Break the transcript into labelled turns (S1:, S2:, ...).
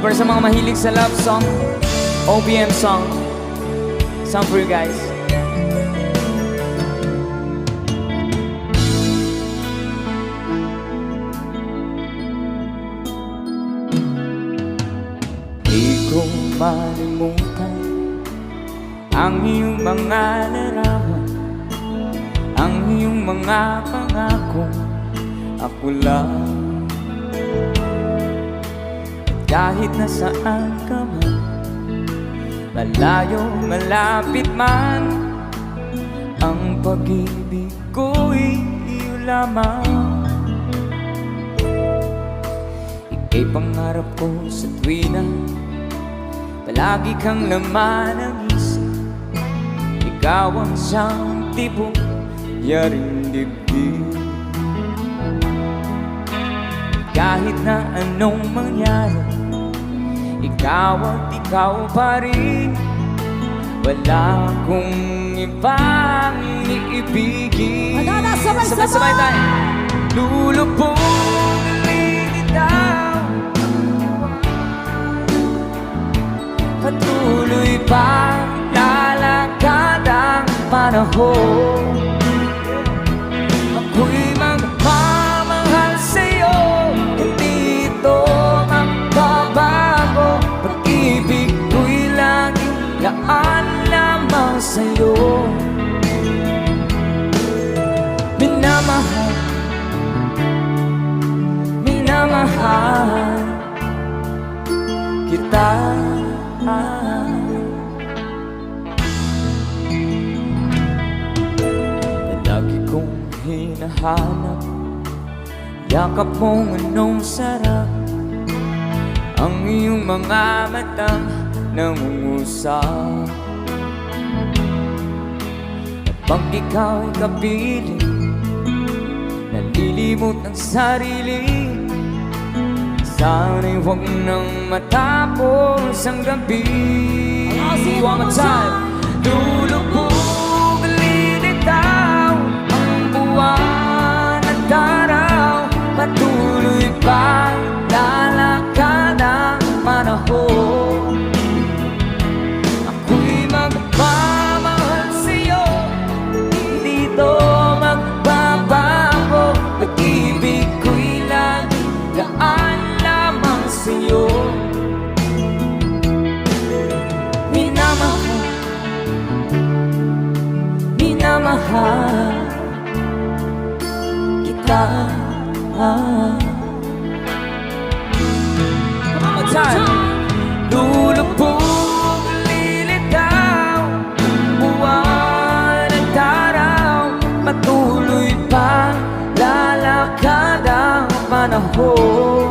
S1: Para sa mga mahilig sa love song, OPM song for you guys. Di ko malimutan ang iyong mga larawan, ang iyong mga pangako. Ako lang, kahit nasaan ka man, malayo, malapit man, ang pag-ibig ko'y iyo lamang. Ika'y pangarap ko sa tuwina, palagi kang laman ng isip. Ikaw ang siyang tipong yaring dibdib. Kahit na anong mangyari, ikaw at ikaw pa rin. Wala akong ibang iibigin. Sabay-sabay tayo. Lulubog lilitaw, patuloy pa lalakad ang panahon. Ako'y magmamahal sa'yo, hindi ito magbabago. Pag-ibig ko'y laging laan lamang sa'yo. Minamahal, minamahal kita. Lagi kong hinahanap yakap mong anong sarap, ang iyong mga matang nangungusap. At pag ikaw'y kapiling, nalilimot ang sarili. Sana'y huwag nang matapos ang gabi. One more time. Lulubog lilitaw ang buwan at araw, patuloy pa lalakad ang panahon. Ako'y magmamahal sa'yo, hindi ito magbabago. Pag-ibig ko'y laging laan lamang sa'yo. Minamahal, minamahal kita. One more time. Lulubog lilitaw buwan at araw, patuloy pa lalakad ang panahon.